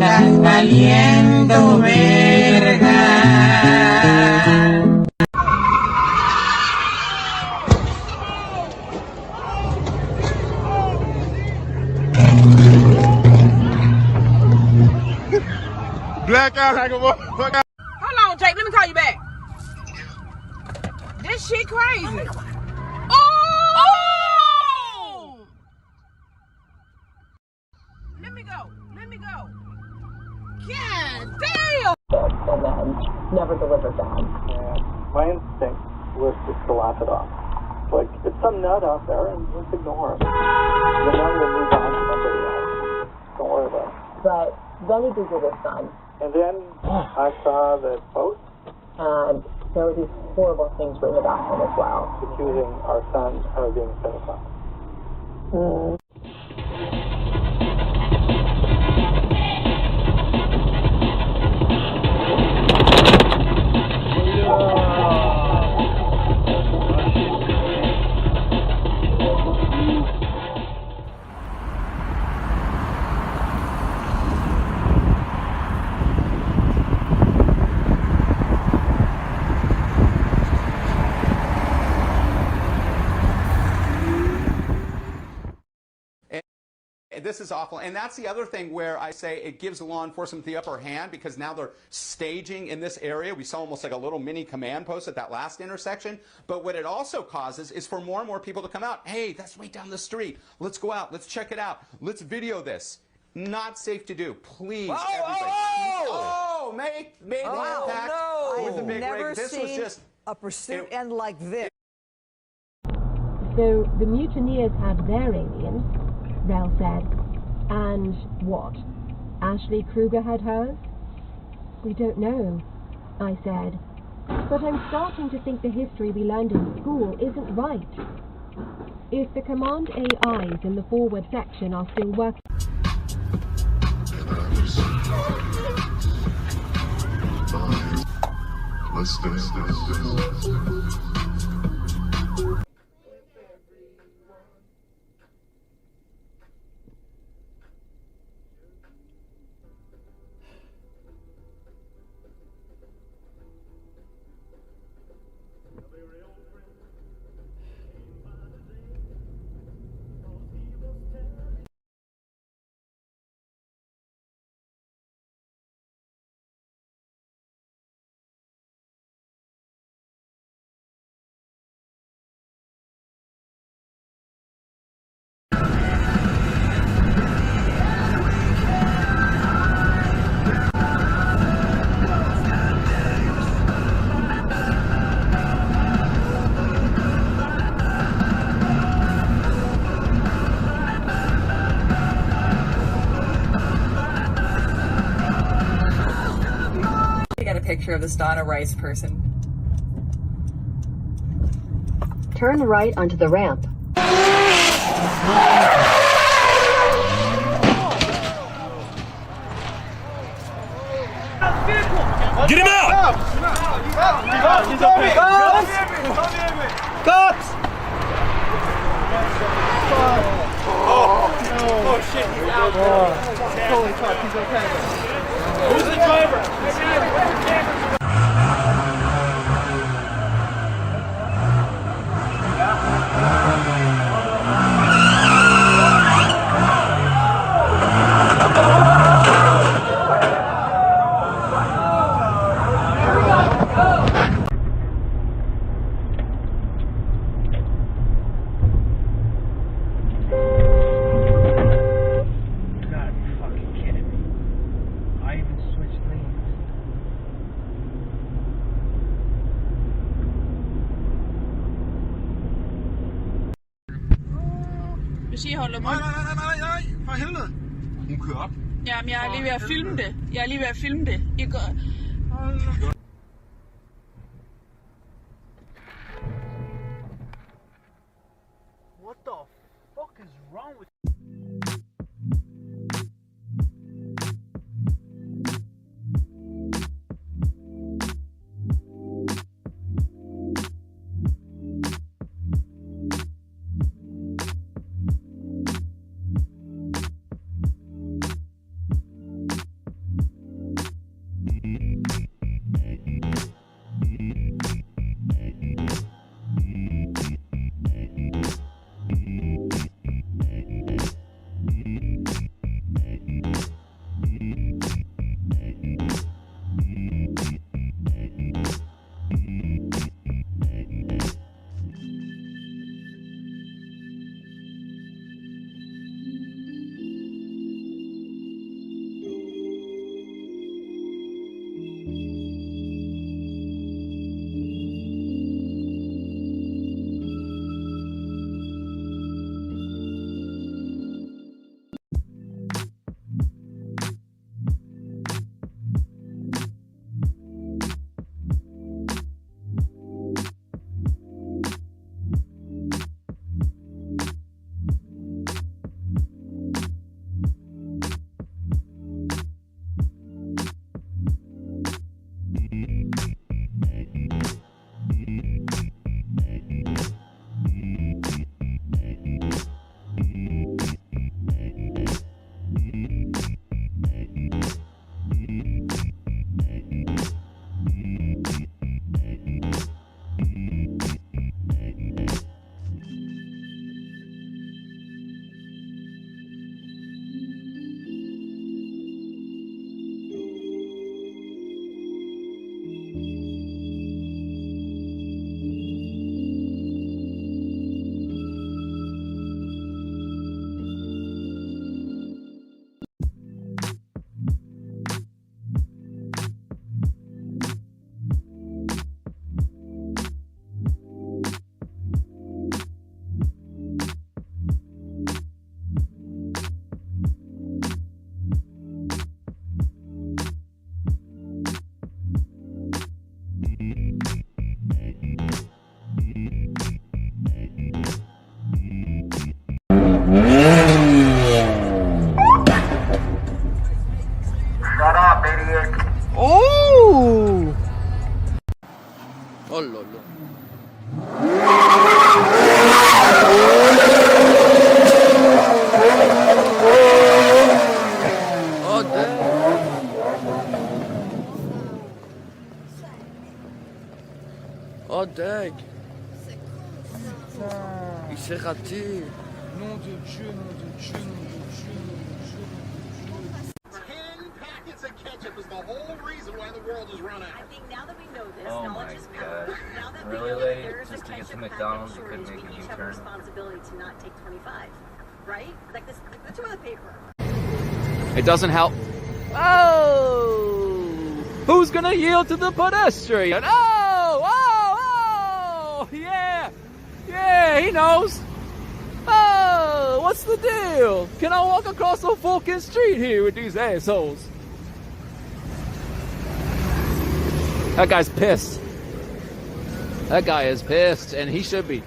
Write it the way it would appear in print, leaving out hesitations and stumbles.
andas valiendo verga. Black out like a motherfucker. Hold on, Jake. Let me call you back. This shit crazy. Oh! Let me go. Let me go. God damn! And then never delivered that. And my instinct was just to laugh it off. Like, it's some nut out there and just ignore him. And then we'll move on to somebody else. Don't worry about it. But then he Googled his son, And then I saw the post and there were these horrible things written about him as well. accusing our son of being a pedophile. This is awful. And that's the other thing where I say it gives law enforcement the upper hand because now they're staging in this area. We saw almost like a little mini command post at that last intersection. But what it also causes is for more and more people to come out. Hey, that's right down the street. Let's go out. Let's check it out. Let's video this. Not safe to do. Please, everybody. Oh, make the impact with the big rig. This was just a pursuit end like this. So the mutineers had their aliens, Rel said, and what? Ashley Kruger had hers? We don't know, I said. But I'm starting to think the history we learned in school isn't right. If the command AIs in the forward section are still working... Let's dance. Picture of this Donna Rice person. Turn right onto the ramp. Get him out! He's okay. Cops! Oh shit, he's out. Holy fuck, he's okay. Who's the driver? Hvis I holder mund. Nej, for helvede. Hun kører op. Jamen, jeg er lige ved at filme det. Jeg er lige ved at filme det. I går... What the fuck is wrong with Oh, dag. Il s'est raté. Nom de Dieu, nom de Dieu, nom de Dieu, nom de Dieu. 10 packets of ketchup is the whole reason why the world is running. I think now that we know this, Oh knowledge my is power. gosh. Now that Really we know that late there is just a to get to ketchup McDonald's, you packet couldn't shortage, make a we each have a U-turn. responsibility to not take 25, right? Like this, like the toilet paper. It doesn't help. Oh! Who's gonna yield to the pedestrian? Oh! Oh! Oh! Yeah! Yeah, he knows. Oh! What's the deal? Can I walk across the fucking street here with these assholes? That guy's pissed. That guy is pissed, and he should be.